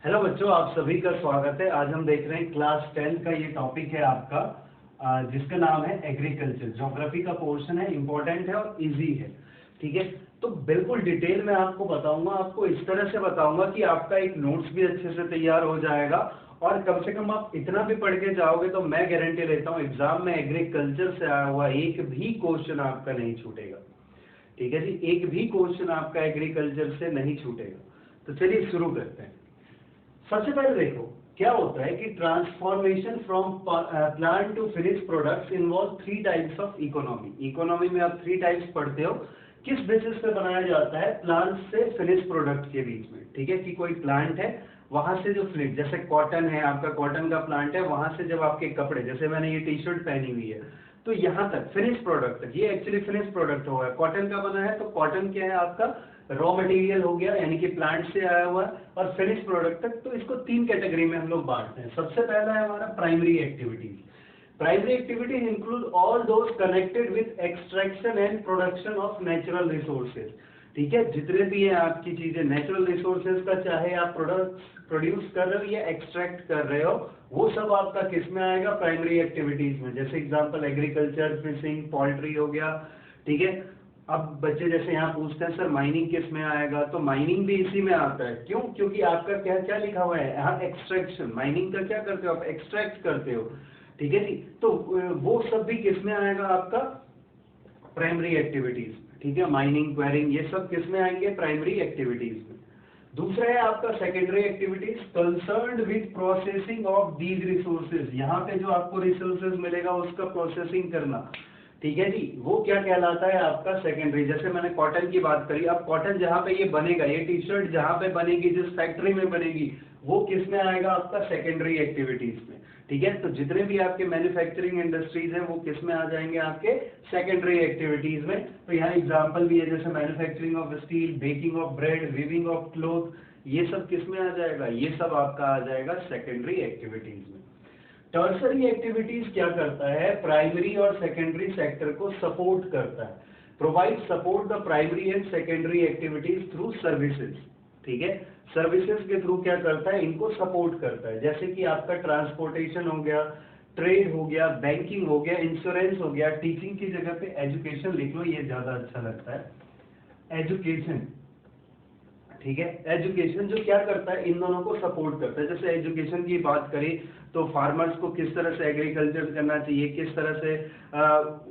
Hello बच्चों, आप सभी का स्वागत है। आज हम देख रहे हैं क्लास 10 का ये टॉपिक है आपका, जिसका नाम है एग्रीकल्चर। ज्योग्राफी का पोर्शन है, इंपॉर्टेंट है और इजी है। ठीक है, तो बिल्कुल डिटेल में आपको बताऊंगा। आपको इस तरह से बताऊंगा कि आपका एक नोट्स भी अच्छे से तैयार हो जाएगा और कम से कम आप इतना भी पढ़ के जाओगे तो मैं गारंटी लेता हूँ एग्जाम में एग्रीकल्चर से आया हुआ एक भी क्वेश्चन आपका नहीं छूटेगा। ठीक है जी, एक भी क्वेश्चन आपका एग्रीकल्चर से नहीं छूटेगा। तो चलिए शुरू करते हैं। सबसे पहले देखो क्या होता है कि transformation from plant to finish products involve 3 types of economy. Economy में आप 3 टाइप्स पढ़ते हो। किस बेसिस पे बनाया जाता है? प्लांट से फिनिश प्रोडक्ट के बीच में। ठीक है, कि कोई प्लांट है, वहां से जो फिनिश, जैसे कॉटन है, आपका कॉटन का प्लांट है, वहां से जब आपके कपड़े, जैसे मैंने ये टी शर्ट पहनी हुई है, तो यहाँ तक फिनिश प्रोडक्ट तक, ये एक्चुअली फिनिश प्रोडक्ट होगा। कॉटन का बना है तो कॉटन क्या है आपका? रॉ मटेरियल हो गया, यानी कि प्लांट से आया हुआ, और फिनिश प्रोडक्ट तक। तो इसको 3 कैटेगरी में हम लोग बांटते हैं। सबसे पहला है हमारा primary activities. Primary activities include all those connected with extraction and production of natural resources. ठीक है, जितने भी है आपकी चीजें नेचुरल रिसोर्सेज का, चाहे आप प्रोड्यूस कर रहे हो या एक्सट्रैक्ट कर रहे हो, वो सब आपका किस में आएगा? प्राइमरी एक्टिविटीज में। जैसे एग्जांपल एग्रीकल्चर, फिशिंग, पोल्ट्री हो गया। ठीक है, अब बच्चे जैसे यहाँ पूछते हैं सर माइनिंग किस में आएगा, तो माइनिंग भी इसी में आता है। क्यों? क्योंकि आपका क्या क्या लिखा हुआ है यहाँ? एक्सट्रैक्शन। माइनिंग का क्या करते हो आप? एक्सट्रैक्ट करते हो। ठीक है जी, तो वो सब भी किस में आएगा आपका? Primary activities. ठीक है, माइनिंग, क्वेरिंग, ये सब किस में आएंगे? प्राइमरी एक्टिविटीज में। दूसरा है आपका secondary activities, concerned with processing of these resources. यहाँ पे जो आपको रिसोर्सेज मिलेगा उसका प्रोसेसिंग करना। ठीक है जी, वो क्या कहलाता है आपका? सेकेंडरी। जैसे मैंने कॉटन की बात करी, अब कॉटन जहाँ पे ये बनेगा, ये टी शर्ट जहाँ पे बनेगी, जिस फैक्ट्री में बनेगी, वो किस में आएगा आपका? सेकेंडरी एक्टिविटीज में। ठीक है, तो जितने भी आपके मैन्युफैक्चरिंग इंडस्ट्रीज हैं वो किस में आ जाएंगे? आपके सेकेंडरी एक्टिविटीज में। तो यहाँ एग्जांपल भी है, जैसे manufacturing of steel, baking of bread, weaving of cloth, ये सब किस में आ जाएगा? ये सब आपका आ जाएगा सेकेंडरी एक्टिविटीज में। टर्सरी एक्टिविटीज क्या करता है? प्राइमरी और सेकेंडरी सेक्टर को सपोर्ट करता है। Provide support the primary and secondary activities through services. ठीक है, सर्विसेज के थ्रू क्या करता है? इनको सपोर्ट करता है। जैसे कि आपका ट्रांसपोर्टेशन हो गया, ट्रेड हो गया, बैंकिंग हो गया, इंश्योरेंस हो गया। टीचिंग की जगह पे एजुकेशन लिख लो, ये ज्यादा अच्छा लगता है। एजुकेशन। ठीक है, एजुकेशन जो क्या करता है? इन दोनों को सपोर्ट करता है। जैसे एजुकेशन की बात करें तो फार्मर्स को किस तरह से एग्रीकल्चर करना चाहिए, किस तरह से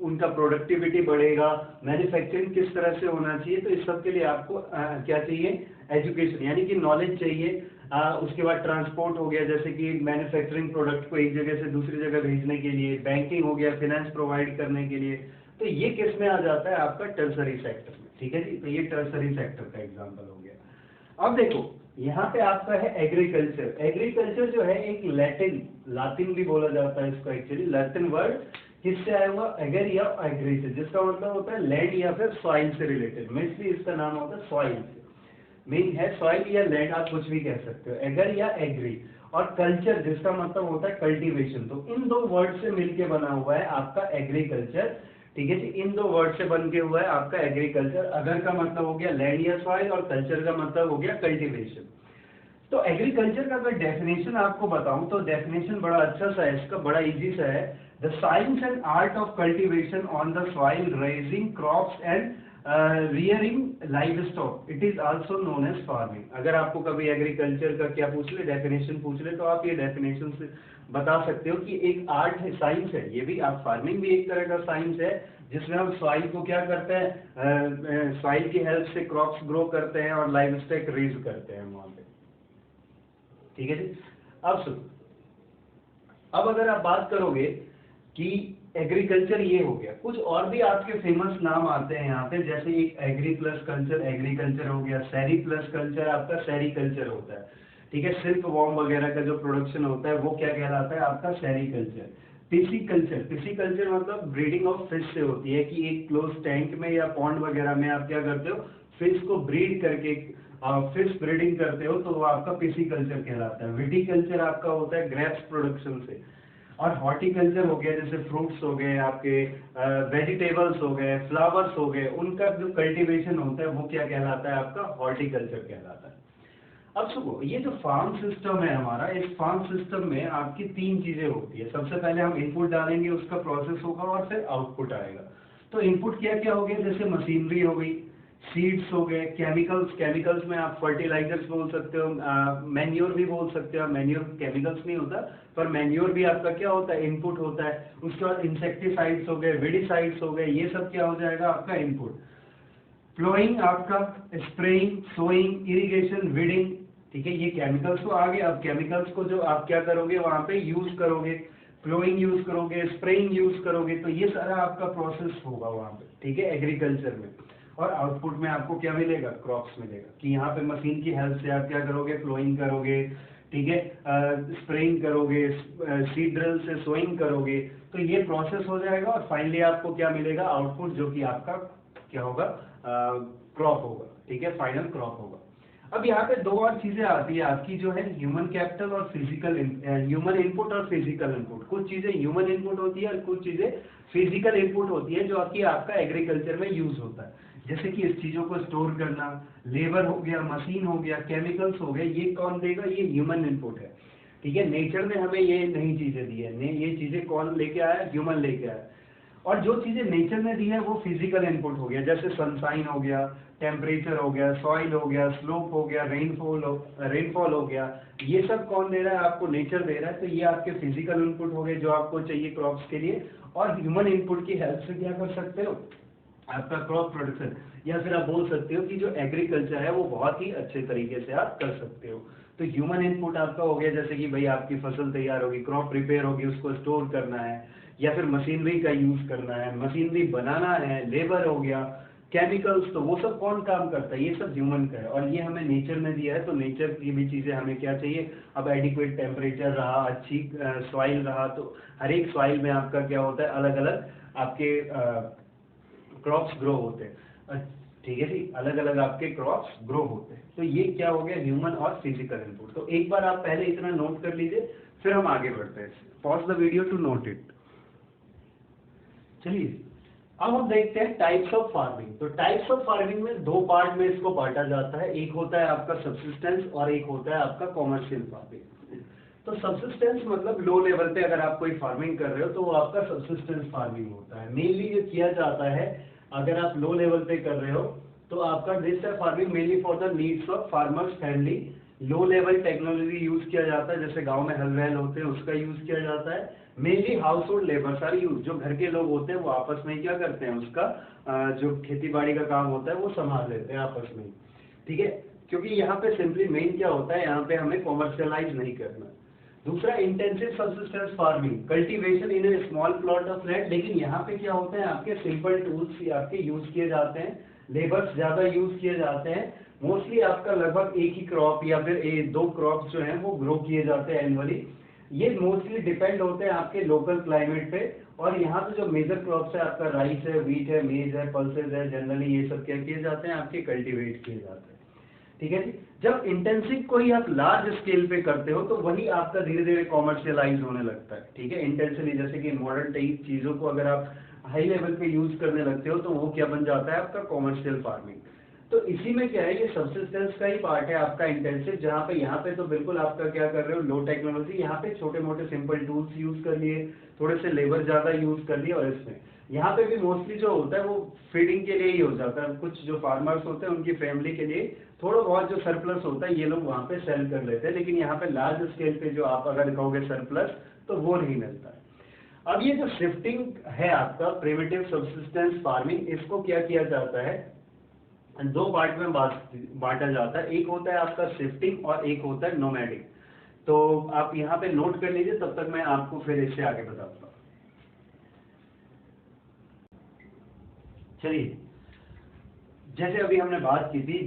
उनका प्रोडक्टिविटी बढ़ेगा, मैन्युफैक्चरिंग किस तरह से होना चाहिए, तो इस सब के लिए आपको क्या चाहिए? एजुकेशन, यानी कि नॉलेज चाहिए। उसके बाद ट्रांसपोर्ट हो गया, जैसे कि मैन्युफैक्चरिंग प्रोडक्ट को एक जगह से दूसरी जगह भेजने के लिए। बैंकिंग हो गया, फाइनेंस प्रोवाइड करने के लिए। तो ये किस में आ जाता है? आपका टर्सरी सेक्टर में। ठीक है जी, तो ये टर्सरी सेक्टर का एग्जाम्पल हो गया। अब देखो यहाँ पे आपका है एग्रीकल्चर। एग्रीकल्चर जो है एक लातिन भी बोला जाता है इसको, एक्चुअली लैटिन वर्ड किससे आया हुआ? एगर या एग्री से, जिसका मतलब होता है लैंड या फिर सॉइल से रिलेटेड। मोस्टली इसका नाम होता है सॉइल से, मीन है सॉइल या लैंड, आप कुछ भी कह सकते हो, एगर या एग्री। और कल्चर जिसका मतलब होता है कल्टीवेशन। तो इन 2 वर्ड से मिलके बना हुआ है आपका एग्रीकल्चर। ठीक है जी, इन 2 वर्ड से बन के हुआ है आपका एग्रीकल्चर। अगर का मतलब हो गया लैंड या सॉइल, और कल्चर का मतलब हो गया कल्टीवेशन। तो एग्रीकल्चर का अगर डेफिनेशन आपको बताऊं तो डेफिनेशन बड़ा अच्छा सा है इसका, बड़ा इजी सा है। The science and art of cultivation on the soil, raising crops and rearing livestock, it is also known as farming. अगर आपको कभी एग्रीकल्चर का क्या पूछ ले, डेफिनेशन पूछ ले, तो आप ये डेफिनेशन से बता सकते हो कि एक आर्ट है, साइंस है। ये भी आप फार्मिंग भी एक तरह का साइंस है, जिसमें हम सॉइल को क्या करते हैं? सॉइल की हेल्प से क्रॉप्स ग्रो करते हैं और लाइव स्टॉक रेज करते हैं वहां पे। ठीक है जी, अब सुनो, अब अगर आप बात करोगे कि एग्रीकल्चर ये हो गया, कुछ और भी आपके फेमस नाम आते हैं यहाँ पे, जैसे एक एग्री प्लस कल्चर, एग्रीकल्चर हो गया। सेरी प्लस कल्चर आपका सेरीकल्चर होता है। ठीक है, सिल्क वॉर्म वगैरह का जो प्रोडक्शन होता है वो क्या कहलाता है? आपका सेरीकल्चर। पिसीकल्चर, पिसीकल्चर मतलब ब्रीडिंग ऑफ फिश से होती है, कि एक क्लोज टैंक में या पॉन्ड वगैरह में आप क्या करते हो? फिश को ब्रीड करके फिश ब्रीडिंग करते हो, तो वो आपका पिसीकल्चर कहलाता है। विटीकल्चर आपका होता है ग्रेप्स प्रोडक्शन से। और हॉर्टिकल्चर हो गया, जैसे फ्रूट्स हो गए आपके, वेजिटेबल्स हो गए, फ्लावर्स हो गए, उनका जो कल्टीवेशन होता है वो क्या कहलाता है? आपका हॉर्टिकल्चर कहलाता है। अब सुनो, ये जो फार्म सिस्टम है हमारा, इस फार्म सिस्टम में आपकी 3 चीजें होती है। सबसे पहले हम इनपुट डालेंगे, उसका प्रोसेस होगा और फिर आउटपुट आएगा। तो इनपुट क्या क्या हो गया, जैसे मशीनरी हो गई, सीड्स हो गए, केमिकल्स, केमिकल्स में आप फर्टिलाइजर्स बोल सकते हो, मैन्योर भी बोल सकते हो। मैन्योर केमिकल्स नहीं होता, पर मैन्योर भी आपका क्या होता है, इनपुट होता है। उसके बाद इंसेक्टिसाइड्स हो गए, विडिसाइड्स हो गए, ये सब क्या हो जाएगा आपका इनपुट। प्लोइंग आपका, स्प्रेइंग, सोइंग, इरिगेशन, वीडिंग, ठीक है, ये केमिकल्स तो आ गए। अब केमिकल्स को जो आप क्या करोगे, वहां पे यूज करोगे, प्लोइंग यूज करोगे, स्प्रेइंग यूज करोगे, तो ये सारा आपका प्रोसेस होगा वहां पे, ठीक है, एग्रीकल्चर में। और आउटपुट में आपको क्या मिलेगा, क्रॉप्स मिलेगा, कि यहाँ पे मशीन की हेल्प से आप क्या करोगे, प्लोइंग करोगे, ठीक है, स्प्रेइंग करोगे, सीड ड्रिल से सोइंग करोगे, तो ये प्रोसेस हो जाएगा और फाइनली आपको क्या मिलेगा, आउटपुट, जो कि आपका क्या होगा, क्रॉप होगा, ठीक है, फाइनल क्रॉप होगा। अब यहाँ पे 2 और चीजें आती है आपकी, जो है ह्यूमन कैपिटल और फिजिकल, ह्यूमन इनपुट और फिजिकल इनपुट। कुछ चीजें ह्यूमन इनपुट होती है और कुछ चीजें फिजिकल इनपुट होती है, जो आपका एग्रीकल्चर में यूज होता है। जैसे कि इस चीजों को स्टोर करना, लेबर हो गया, मशीन हो गया, केमिकल्स हो गए, ये कौन देगा, ये ह्यूमन इनपुट है, ठीक है। नेचर ने हमें ये नई चीजें दी है, ये चीजें कौन लेके आया, ह्यूमन लेके आया। और जो चीजें नेचर ने दी है वो फिजिकल इनपुट हो गया, जैसे सनशाइन हो गया, टेम्परेचर हो गया, सॉइल हो गया, स्लोप हो गया, रेनफॉल हो गया, ये सब कौन दे रहा है आपको, नेचर दे रहा है। तो ये आपके फिजिकल इनपुट हो गए जो आपको चाहिए क्रॉप्स के लिए। और ह्यूमन इनपुट की हेल्प से क्या कर सकते हो, आपका क्रॉप प्रोडक्शन, या फिर आप बोल सकते हो कि जो एग्रीकल्चर है वो बहुत ही अच्छे तरीके से आप कर सकते हो। तो ह्यूमन इनपुट आपका हो गया, जैसे कि भाई आपकी फसल तैयार होगी, क्रॉप प्रिपेयर होगी, उसको स्टोर करना है, या फिर मशीनरी का यूज करना है, मशीनरी बनाना है, लेबर हो गया, केमिकल्स, तो वो सब कौन काम करता है, ये सब ह्यूमन का है। और ये हमें नेचर ने दिया है, तो नेचर की भी चीजें हमें क्या चाहिए, अब एडिक्वेट टेम्परेचर रहा, अच्छी सॉइल रहा, तो हर एक सॉइल में आपका क्या होता है, अलग अलग आपके क्रॉप्स ग्रो होते हैं, ठीक है जी, अलग अलग आपके क्रॉप्स ग्रो होते हैं। तो ये क्या हो गया, ह्यूमन और फिजिकल इनपुट। तो एक बार आप पहले इतना नोट कर लीजिए, फिर हम आगे बढ़ते हैं। Pause the video to note it. चलिए अब हम देखते हैं टाइप्स ऑफ फार्मिंग। तो टाइप्स ऑफ फार्मिंग में 2 पार्ट में इसको बांटा जाता है, एक होता है आपका सब्सिस्टेंस और एक होता है आपका कॉमर्शियल फार्मिंग। तो सब्सिस्टेंस मतलब लो लेवल पे अगर आप कोई फार्मिंग कर रहे हो तो वो आपका सब्सिस्टेंस फार्मिंग होता है। मेनली जो किया जाता है, अगर आप लो लेवल पे कर रहे हो तो आपका दिस है farming mainly for the needs of farmers family. Low level technology use किया जाता है, जैसे गांव में हल वैल होते हैं उसका यूज किया जाता है। मेनली हाउस होल्ड लेबर, सारी यूज, जो घर के लोग होते हैं वो आपस में क्या करते हैं, उसका जो खेती बाड़ी का काम होता है वो संभाल लेते हैं आपस में, ठीक है। क्योंकि यहाँ पे सिंपली मेन क्या होता है, यहाँ पे हमें कॉमर्शियलाइज नहीं करना। दूसरा intensive subsistence farming, cultivation in A small plot of land. लेकिन यहाँ पे क्या होता है, आपके सिंपल टूल्स आपके यूज किए जाते हैं, लेबर्स ज्यादा यूज किए जाते हैं। मोस्टली आपका लगभग एक ही क्रॉप या फिर 2 क्रॉप जो हैं वो ग्रो किए जाते हैं एनुअली। ये मोस्टली डिपेंड होते हैं आपके लोकल क्लाइमेट पे। और यहाँ पे जो मेजर क्रॉप्स है आपका राइस है, व्हीट है, मेज है, पल्सेज है, जनरली ये सब क्या किए जाते हैं, आपके कल्टीवेट किए जाते हैं, ठीक है जी। जब इंटेंसिव को ही आप लार्ज स्केल पे करते हो तो वही आपका धीरे धीरे कॉमर्शियलाइज होने लगता है, ठीक है। इंटेंसिवली जैसे कि मॉडर्न टाइप चीजों को अगर आप हाई लेवल पे यूज करने लगते हो तो वो क्या बन जाता है, आपका कॉमर्शियल फार्मिंग। तो इसी में क्या है, ये सब्सिस्टेंस का ही पार्ट है आपका इंटेंसिव, जहाँ पे यहाँ पे तो बिल्कुल आपका क्या कर रहे हो, लो टेक्नोलॉजी, यहाँ पे छोटे मोटे सिंपल टूल्स यूज कर लिए, थोड़े से लेबर ज्यादा यूज कर लिए। और इसमें यहाँ पे भी मोस्टली जो होता है वो फीडिंग के लिए ही हो जाता है। कुछ जो फार्मर्स होते हैं उनकी फैमिली के लिए थोड़ा बहुत जो सरप्लस होता है ये लोग वहाँ पे सेल कर लेते हैं, लेकिन यहाँ पे लार्ज स्केल पे जो आप अगर कहोगे सरप्लस तो वो नहीं मिलता है। अब ये जो शिफ्टिंग है आपका प्रिमिटिव सब्सिस्टेंस फार्मिंग, इसको क्या किया जाता है, 2 पार्ट में बांटा जाता है। एक होता है आपका शिफ्टिंग और एक होता है नोमैडिक। तो आप यहाँ पे नोट कर लीजिए, तब तक मैं आपको फिर इससे आगे बताऊंगा। चलिए, जैसे अभी हमने बात की थी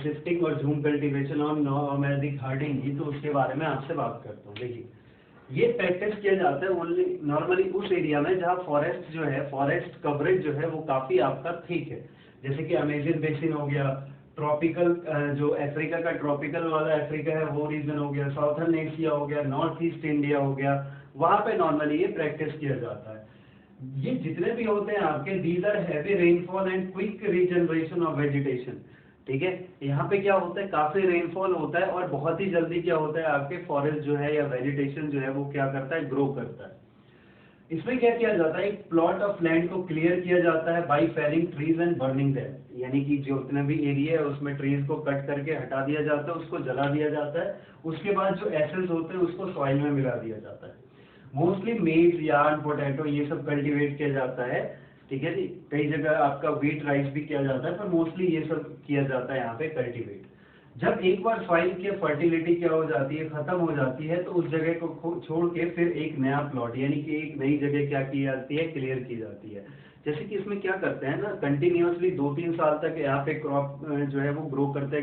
शिफ्टिंग और झूम कल्टीवेशन और नोमैडिक हार्डिंग की, तो उसके बारे में आपसे बात करता हूँ। देखिए, ये प्रैक्टिस किया जाता है ओनली नॉर्मली उस एरिया में जहाँ फॉरेस्ट जो है, फॉरेस्ट कवरेज जो है वो काफी आपका ठीक है। जैसे कि अमेजन बेसिन हो गया, ट्रॉपिकल जो अफ्रीका का ट्रॉपिकल वाला अफ्रीका है वो रीजन हो गया, साउथर्न एशिया हो गया, नॉर्थ ईस्ट इंडिया हो गया, वहां पे नॉर्मली ये प्रैक्टिस किया जाता है। ये जितने भी होते हैं आपके, these are heavy rainfall and quick regeneration of vegetation, ठीक है। यहाँ पे क्या होता है, काफी रेनफॉल होता है और बहुत ही जल्दी क्या होता है, आपके फॉरेस्ट जो है या वेजिटेशन जो है वो क्या करता है, ग्रो करता है। इसमें क्या किया जाता है, एक प्लॉट ऑफ लैंड को क्लियर किया जाता है by felling trees and burning them, यानी कि जो उतना भी एरिया है उसमें ट्रीज को कट करके हटा दिया जाता है, उसको जला दिया जाता है। उसके बाद जो एसेंस होते हैं उसको सॉइल में मिला दिया जाता है। मोस्टली मेज, यार्न, पोटैटो ये सब कल्टीवेट किया जाता है, ठीक है जी। कई जगह आपका व्हीट, राइस भी किया जाता है, पर मोस्टली ये सब किया जाता है यहाँ पे कल्टीवेट। जब एक बार सॉइल की फर्टिलिटी क्या हो जाती है, खत्म हो जाती है, तो उस जगह को छोड़ के फिर एक नया प्लॉट यानी कि एक नई जगह क्या की जाती है, क्लियर की जाती है। जैसे कि इसमें क्या करते हैं ना, कंटिन्यूअसली 2-3 साल तक यहाँ पे क्रॉप जो है वो ग्रो करते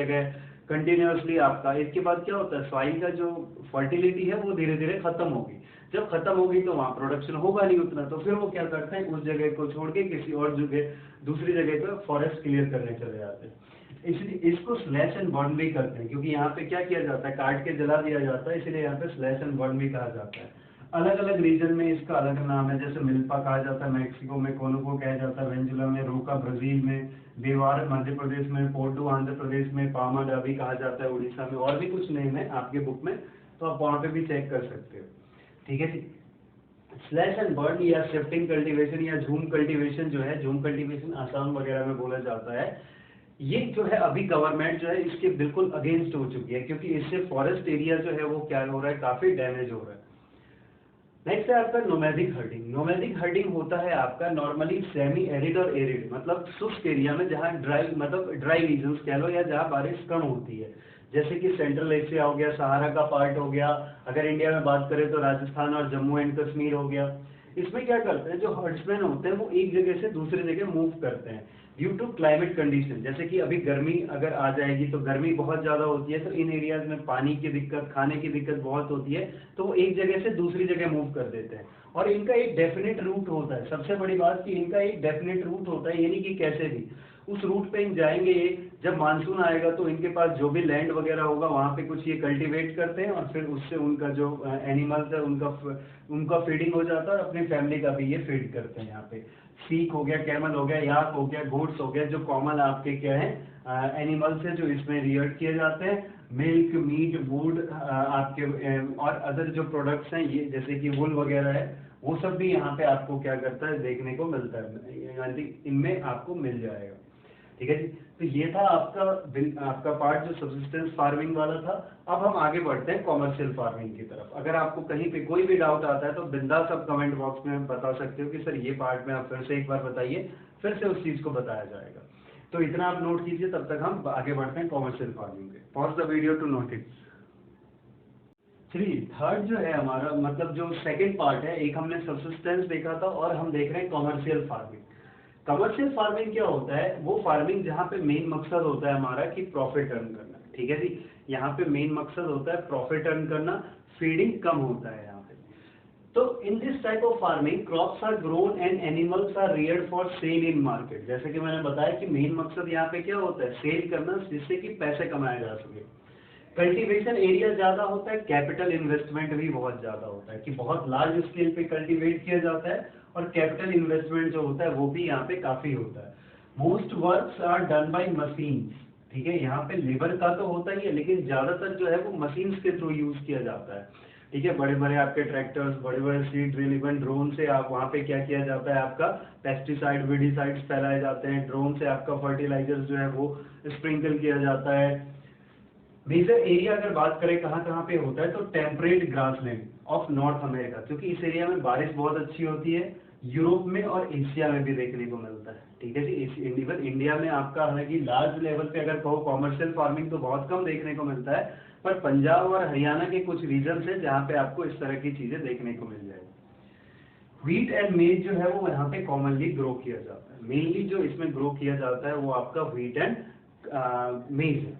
गए कंटिन्यूअसली आपका। इसके बाद क्या होता है, सॉइल का जो फर्टिलिटी है वो धीरे धीरे खत्म होगी। जब खत्म होगी तो वहाँ प्रोडक्शन होगा नहीं उतना, तो फिर वो क्या करते हैं, उस जगह को छोड़ के किसी और जगह, दूसरी जगह पर फॉरेस्ट क्लियर करने चले जाते हैं। इसलिए इसको स्लैश एंड बर्न भी करते हैं, क्योंकि यहाँ पे क्या किया जाता है, काट के जला दिया जाता है, इसलिए यहाँ पे स्लैश एंड बर्न भी कहा जाता है। अलग अलग रीजन में इसका अलग नाम है, जैसे मिल्पा कहा जाता है मैक्सिको में, कोनोको कहा जाता है वेनेजुला में, रोका ब्राजील में, बेवार मध्य प्रदेश में, पोर्टू आंध्र प्रदेश में, पामा डाबी कहा जाता है उड़ीसा में, और भी कुछ नेम है आपके बुक में, तो आप वहाँ पे भी चेक कर सकते हो, ठीक है जी। स्लैश एंड बर्न या शिफ्टिंग कल्टीवेशन या झूम कल्टीवेशन जो है, झूम कल्टीवेशन आसाम वगैरह में बोला जाता है, ये जो है अभी गवर्नमेंट जो है इसके बिल्कुल अगेंस्ट हो चुकी है, क्योंकि इससे फॉरेस्ट एरिया जो है वो क्या हो रहा है, काफी डैमेज हो रहा है। नेक्स्ट है आपका नोमैडिक हर्डिंग। नोमैडिक हर्डिंग होता है आपका नॉर्मली सेमी एरिड और एरिड, मतलब शुष्क एरिया में, जहाँ ड्राई मतलब ड्राई रीजन्स कह लो, या जहाँ बारिश कम होती है, जैसे कि सेंट्रल एशिया हो गया, सहारा का पार्ट हो गया, अगर इंडिया में बात करें तो राजस्थान और जम्मू एंड कश्मीर हो गया। इसमें क्या करते हैं, जो हर्ड्समैन होते हैं वो एक जगह से दूसरी जगह मूव करते हैं ड्यू टू क्लाइमेट कंडीशन। जैसे कि अभी गर्मी अगर आ जाएगी तो गर्मी बहुत ज्यादा होती है, तो इन एरियाज में पानी की दिक्कत, खाने की दिक्कत बहुत होती है, तो वो एक जगह से दूसरी जगह मूव कर देते हैं। और इनका एक डेफिनेट रूट होता है, सबसे बड़ी बात कि इनका एक डेफिनेट रूट होता है, यानी कि कैसे भी उस रूट पे इन जाएंगे ये, जब मानसून आएगा तो इनके पास जो भी लैंड वगैरह होगा वहाँ पे कुछ ये कल्टीवेट करते हैं, और फिर उससे उनका जो एनिमल्स है उनका फीडिंग हो जाता है, और अपनी फैमिली का भी ये फीड करते हैं। यहाँ पे सीक हो गया, कैमल हो गया, याक हो गया, घोड्स हो गया, जो कॉमन आपके क्या है एनिमल्स है जो इसमें रियर्ड किए जाते हैं। मिल्क, मीट, वुड आपके और अदर जो प्रोडक्ट्स हैं ये, जैसे कि वुल वगैरह है, वो सब भी यहाँ पे आपको क्या करता है, देखने को मिलता है, यानी इनमें आपको मिल जाएगा, ठीक है जी। तो ये था आपका पार्ट जो सब्सिस्टेंस फार्मिंग वाला था। अब हम आगे बढ़ते हैं कॉमर्शियल फार्मिंग की तरफ। अगर आपको कहीं पे कोई भी डाउट आता है तो बिंदास आप कमेंट बॉक्स में बता सकते हो कि सर ये पार्ट में आप फिर से एक बार बताइए, फिर से उस चीज को बताया जाएगा। तो इतना आप नोट कीजिए, तब तक हम आगे बढ़ते हैं कॉमर्शियल फार्मिंग पे। Pause the video to note it. Third जो है हमारा, मतलब जो सेकंड पार्ट है, एक हमने सब्सिस्टेंस देखा था और हम देख रहे हैं कॉमर्शियल फार्मिंग। कमर्शियल फार्मिंग क्या होता है, वो फार्मिंग जहाँ पे मेन मकसद होता है हमारा कि प्रॉफिट अर्न करना, ठीक है जी। यहाँ पे मेन मकसद होता है प्रॉफिट अर्न करना, फीडिंग कम होता है यहाँ पे। तो in this type of farming crops are grown and animals are reared for sale in market. जैसे कि मैंने बताया कि मेन मकसद यहाँ पे क्या होता है, सेल करना, जिससे कि पैसे कमाए जा सके। कल्टीवेशन एरिया ज्यादा होता है, कैपिटल इन्वेस्टमेंट भी बहुत ज्यादा होता है, कि बहुत लार्ज स्केल पे कल्टीवेट किया जाता है, और कैपिटल इन्वेस्टमेंट जो होता है वो भी यहाँ पे काफी होता है। Most works are done by machine, ठीक है। यहाँ पे लेबर का तो होता ही है, लेकिन ज्यादातर जो है वो मशीन के थ्रू यूज किया जाता है, ठीक है। बड़े बड़े आपके ट्रैक्टर्स, बड़े बड़े सीड ड्रिल, इवन ड्रोन से आप वहाँ पे क्या किया जाता है, आपका पेस्टिसाइड, विडिसाइड्स फैलाए जाते हैं, ड्रोन से आपका फर्टिलाइजर जो है वो स्प्रिंकल किया जाता है। मेजर एरिया अगर बात करें कहाँ कहाँ पे होता है, तो temperate grassland of north America, क्योंकि इस एरिया में बारिश बहुत अच्छी होती है। यूरोप में और एशिया में भी देखने को मिलता है, ठीक है जी। इवन इंडिया में आपका हालांकि लार्ज लेवल पे अगर कहो कॉमर्शियल फार्मिंग तो बहुत कम देखने को मिलता है, पर पंजाब और हरियाणा के कुछ रीजन है जहाँ पे आपको इस तरह की चीजें देखने को मिल जाएगी। व्हीट एंड मेज जो है वो यहाँ पे कॉमनली ग्रो किया जाता है। मेनली जो इसमें ग्रो किया जाता है वो आपका व्हीट एंड मेज है।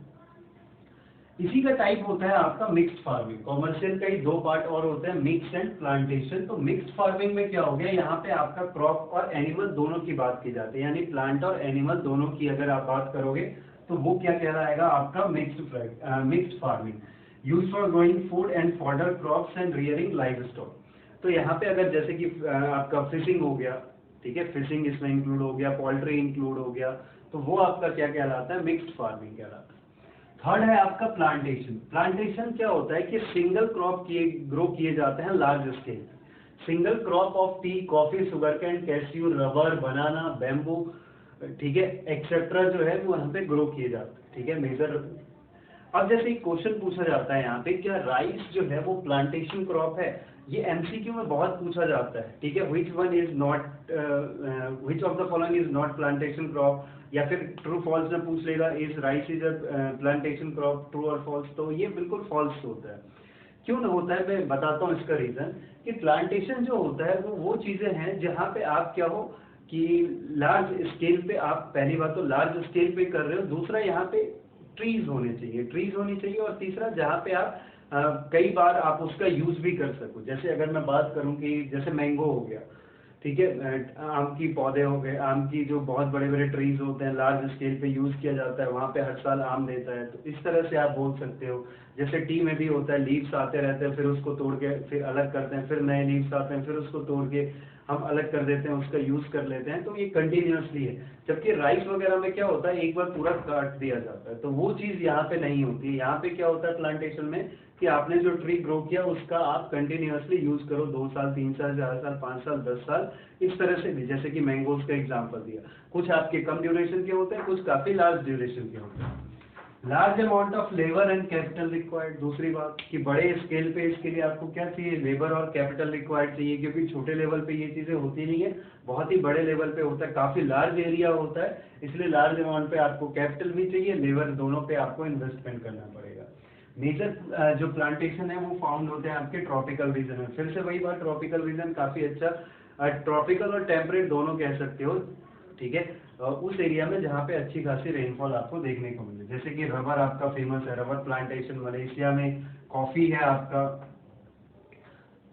इसी का टाइप होता है आपका मिक्स्ड फार्मिंग। कॉमर्शियल का ही दो पार्ट और होते हैं, मिक्स एंड प्लांटेशन। तो मिक्स्ड फार्मिंग में क्या हो गया, यहाँ पे आपका क्रॉप और एनिमल दोनों की बात की जाती है, यानी प्लांट और एनिमल दोनों की अगर आप बात करोगे तो वो क्या कहलाएगा आपका mixed farming. Use for growing food and fodder crops and rearing live stock. तो यहाँ पे अगर जैसे कि आपका फिशिंग हो गया, ठीक है, फिशिंग इसमें इंक्लूड हो गया, पोल्ट्री इंक्लूड हो गया, तो वो आपका क्या कहलाता है, मिक्स्ड फार्मिंग कहलाता है। थर्ड है आपका प्लांटेशन। प्लांटेशन क्या होता है कि सिंगल क्रॉप ग्रो किए जाते हैं large scale. Single crop of T, coffee, sugar cane, cashew, rubber, banana, bamboo, ठीक है, एक्सेट्रा जो है वो यहाँ पे ग्रो किए जाते हैं, ठीक है, मेजर। अब जैसे एक क्वेश्चन पूछा जाता है यहाँ पे, क्या राइस जो है वो प्लांटेशन क्रॉप है? ये एमसीक्यू में बहुत पूछा जाता है, ठीक है, which one is not, which of the following is not plantation crop, या फिर ट्रू फॉल्स में पूछ लेगा, is rice is a plantation crop, true और फॉल्स। तो ये बिल्कुल फॉल्स होता है। क्यों ना होता है, मैं बताता हूँ इसका रीजन, कि प्लांटेशन जो होता है वो चीजें हैं जहाँ पे आप क्या हो कि लार्ज स्केल पे, आप पहली बात तो लार्ज स्केल पे कर रहे हो, दूसरा यहाँ पे ट्रीज होने चाहिए, ट्रीज होनी चाहिए, और तीसरा जहाँ पे आप कई बार आप उसका यूज भी कर सको। जैसे अगर मैं बात करूं कि जैसे मैंगो हो गया, ठीक है, आम की पौधे हो गए, आम की जो बहुत बड़े बड़े ट्रीज होते हैं, लार्ज स्केल पे यूज किया जाता है, वहाँ पे हर साल आम देता है, तो इस तरह से आप बोल सकते हो। जैसे टी में भी होता है, लीव्स आते रहते हैं, फिर उसको तोड़ के फिर अलग करते हैं, फिर नए लीव्स आते हैं, फिर उसको तोड़ के हम अलग कर देते हैं, उसका यूज कर लेते हैं, तो ये कंटिन्यूअसली है। जबकि राइस वगैरह में क्या होता है, एक बार पूरा काट दिया जाता है, तो वो चीज यहाँ पे नहीं होती है। यहाँ पे क्या होता है प्लांटेशन में, कि आपने जो ट्री ग्रो किया उसका आप कंटिन्यूअसली यूज करो, 2 साल, 3 साल, 4 साल, 5 साल, 10 साल, इस तरह से भी। जैसे कि मैंगोज का एग्जांपल दिया, कुछ आपके कम ड्यूरेशन के होते हैं, कुछ काफी लार्ज ड्यूरेशन के होते हैं। Large amount of labour and capital required. दूसरी बात कि बड़े स्केल पे इसके लिए आपको क्या चाहिए, लेबर और कैपिटल रिक्वायर्ड चाहिए, क्योंकि छोटे लेवल पे ये चीजें होती नहीं है, बहुत ही बड़े लेवल पे होता है, काफी लार्ज एरिया होता है, इसलिए लार्ज अमाउंट पे आपको कैपिटल भी चाहिए, लेबर, दोनों पे आपको इन्वेस्टमेंट करना पड़ेगा। मेजर जो प्लांटेशन है वो फाउंड होते हैं आपके ट्रॉपिकल रीजन में। फिर से वही बात, ट्रॉपिकल रीजन काफी अच्छा, ट्रॉपिकल और टेम्परेट दोनों कह सकते हो, ठीक है, उस एरिया में जहाँ पे अच्छी खासी रेनफॉल आपको देखने को मिले। जैसे कि रबर आपका फेमस है, रबर प्लांटेशन मलेशिया में, कॉफी है आपका,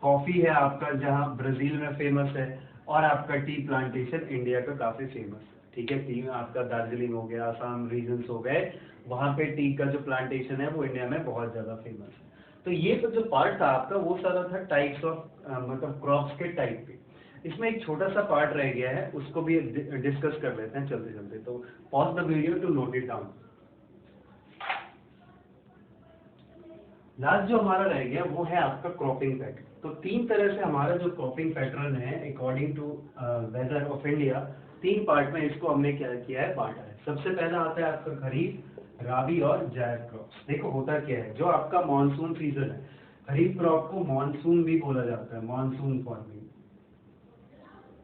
कॉफी है आपका जहाँ ब्राजील में फेमस है, और आपका टी प्लांटेशन इंडिया का काफी फेमस है, ठीक है, टी आपका दार्जिलिंग हो गया, आसाम रीजन्स हो गए, वहाँ पे टी का जो प्लांटेशन है वो इंडिया में बहुत ज्यादा फेमस है। तो ये तो जो पार्ट था आपका वो सारा था टाइप्स ऑफ, मतलब क्रॉप्स के टाइप पे। इसमें एक छोटा सा पार्ट रह गया है, उसको भी डिस्कस कर लेते हैं चलते चलते। तो pause the video to note it down. Last जो हमारा रह गया वो है आपका क्रॉपिंग पैटर्न। तो 3 तरह से हमारा जो क्रॉपिंग पैटर्न है according to weather of India, 3 part में इसको हमने क्या किया है, बांटा है। सबसे पहला आता है आपका खरीफ, राबी और जायद क्रॉप्स। देखो होता क्या है, जो आपका मानसून सीजन है, खरीफ क्रॉप को मानसून भी बोला जाता है, मानसून फार्मिंग,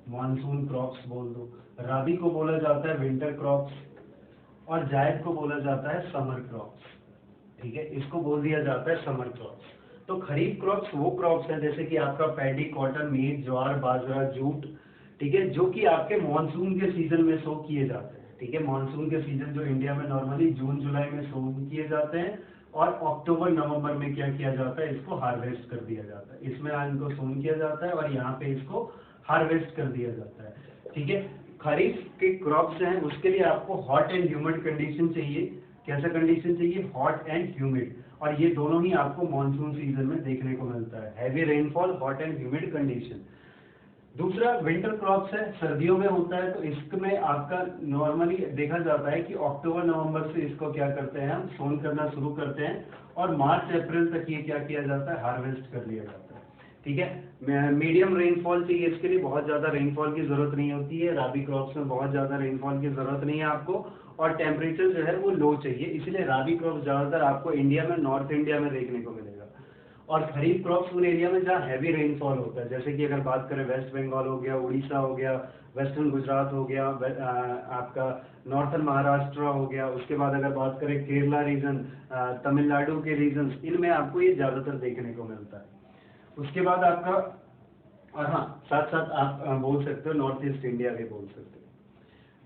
मानसून क्रॉप्स बोल दो। राबी को बोला जाता है विंटर क्रॉप्स, और जायद को बोला जाता है समर क्रॉप्स, ठीक है, इसको बोल दिया जाता है समर क्रॉप्स। तो खरीफ क्रॉप्स वो क्रॉप्स हैं जैसे कि आपका पैडी, कॉटन, मीट, ज्वार, बाजरा, जूट, ठीक है, जो कि आपके मानसून के सीजन में सो किए जाते हैं, ठीक है। मानसून के सीजन जो इंडिया में नॉर्मली जून जुलाई में सो किए जाते हैं, और अक्टूबर नवंबर में क्या किया जाता है, इसको हार्वेस्ट कर दिया जाता है। इसमें इनको सोन किया जाता है और यहाँ पे इसको हार्वेस्ट कर दिया जाता है, ठीक है। खरीफ के क्रॉप्स हैं उसके लिए आपको हॉट एंड ह्यूमिड कंडीशन चाहिए। कैसा कंडीशन चाहिए, हॉट एंड ह्यूमिड, और ये दोनों ही आपको मानसून सीजन में देखने को मिलता है, heavy rainfall, hot and humid condition. दूसरा विंटर क्रॉप्स है, सर्दियों में होता है, तो इसमें आपका नॉर्मली देखा जाता है कि अक्टूबर नवंबर से इसको क्या करते हैं, हम सोन करना शुरू करते हैं, और मार्च अप्रैल तक ये क्या किया जाता है, हार्वेस्ट कर लिया जाता है, ठीक है। मीडियम रेनफॉल चाहिए इसके लिए, बहुत ज्यादा रेनफॉल की जरूरत नहीं होती है। राबी क्रॉप्स में बहुत ज्यादा रेनफॉल की जरूरत नहीं है आपको, और टेम्परेचर जो है वो लो चाहिए, इसलिए राबी क्रॉप्स ज्यादातर आपको इंडिया में, नॉर्थ इंडिया में देखने को मिलेगा। और खरीफ क्रॉप्स उन एरिया में जहाँ हैवी रेनफॉल होता है, जैसे कि अगर बात करें वेस्ट बंगाल हो गया, उड़ीसा हो गया, वेस्टर्न गुजरात हो गया, आपका नॉर्थन महाराष्ट्र हो गया, उसके बाद अगर बात करें केरला रीजन, तमिलनाडु के रीजन, इनमें आपको ये ज्यादातर देखने को मिलता है। उसके बाद आपका, और हाँ साथ साथ आप बोल सकते हो नॉर्थ ईस्ट इंडिया भी बोल सकते हो।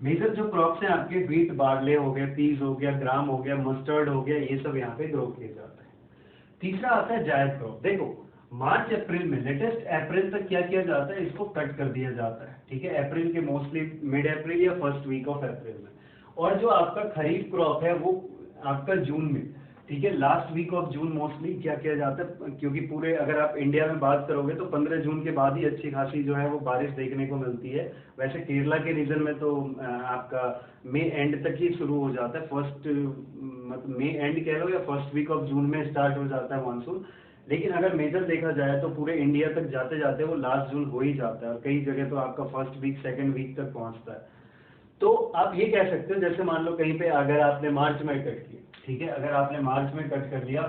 मेजर जो क्रॉप्स हैं आपके व्हीट, बार्ले हो गया, पीज हो गया, ग्राम हो गया, मस्टर्ड हो गया, ये सब यहाँ पे ग्रो किए जाते हैं। तीसरा आता है जायद क्रॉप। देखो मार्च अप्रैल में, लेटेस्ट अप्रैल तक क्या किया जाता है, इसको कट कर दिया जाता है, ठीक है, अप्रैल के मोस्टली मिड अप्रैल या फर्स्ट वीक ऑफ अप्रैल में। और जो आपका खरीफ क्रॉप है वो आपका जून में, ठीक है। Last week of June mostly क्या किया जाता है, क्योंकि पूरे अगर आप इंडिया में बात करोगे तो 15 जून के बाद ही अच्छी खासी जो है वो बारिश देखने को मिलती है। वैसे केरला के रीजन में तो आपका मई एंड तक ही शुरू हो जाता है, फर्स्ट मतलब मई एंड कह लो या फर्स्ट वीक ऑफ जून में स्टार्ट हो जाता है मानसून। लेकिन अगर मेजर देखा जाए तो पूरे इंडिया तक जाते जाते वो लास्ट जून हो ही जाता है, और कई जगह तो आपका फर्स्ट वीक सेकेंड वीक तक पहुंचता है। तो आप ये कह सकते हो, जैसे मान लो कहीं पे अगर आपने मार्च में कट किया, ठीक है, अगर आपने मार्च में कट कर लिया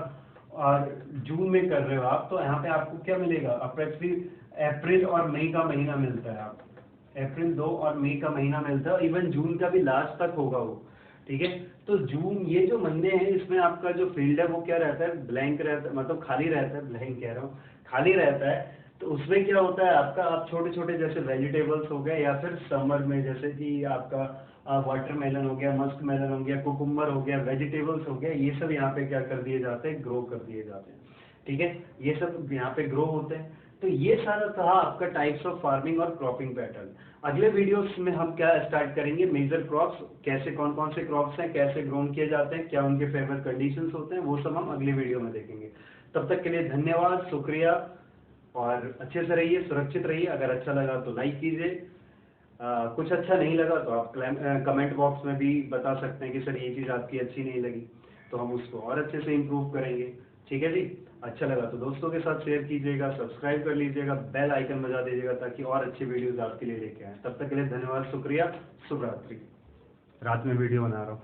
और जून में कर रहे हो आप, तो यहाँ पे आपको क्या मिलेगा, अप्रोक्सीमेटली अप्रैल और मई का महीना मिलता है आपको, अप्रैल 2 और मई का महीना मिलता है, इवन जून का भी लास्ट तक होगा वो। ठीक है। तो जून, ये जो महीने हैं इसमें आपका जो फील्ड है वो क्या रहता है, ब्लैंक रहता है, मतलब खाली रहता है, ब्लैंक कह रहा हूँ, खाली रहता है। तो उसमें क्या होता है आपका, आप छोटे छोटे जैसे वेजिटेबल्स हो गए, या फिर समर में जैसे कि आपका वाटरमेलन हो गया, मस्क मेलन हो गया, कुकुम्बर हो गया, वेजिटेबल्स हो गया, ये सब यहाँ पे क्या कर दिए जाते हैं, ग्रो कर दिए जाते हैं। ठीक है, ये सब यहाँ पे ग्रो होते हैं। तो ये सारा था आपका टाइप्स ऑफ फार्मिंग और क्रॉपिंग पैटर्न। अगले वीडियोस में हम क्या स्टार्ट करेंगे, मेजर क्रॉप्स, कैसे कौन कौन से क्रॉप्स हैं, कैसे ग्रोन किए जाते हैं, क्या उनके फेवर कंडीशंस होते हैं, वो सब हम अगले वीडियो में देखेंगे। तब तक के लिए धन्यवाद, शुक्रिया, और अच्छे से रहिए, सुरक्षित रहिए। अगर अच्छा लगा तो लाइक कीजिए, कुछ अच्छा नहीं लगा तो आप कमेंट बॉक्स में भी बता सकते हैं कि सर ये चीज़ आपकी अच्छी नहीं लगी, तो हम उसको और अच्छे से इम्प्रूव करेंगे। ठीक है जी। अच्छा लगा तो दोस्तों के साथ शेयर कीजिएगा, सब्सक्राइब कर लीजिएगा, बेल आइकन बजा दीजिएगा ताकि और अच्छे वीडियोस आपके लिए लेके आए। तब तक के लिए धन्यवाद, शुक्रिया, शुभ रात्रि। रात में वीडियो बना रहा हूँ।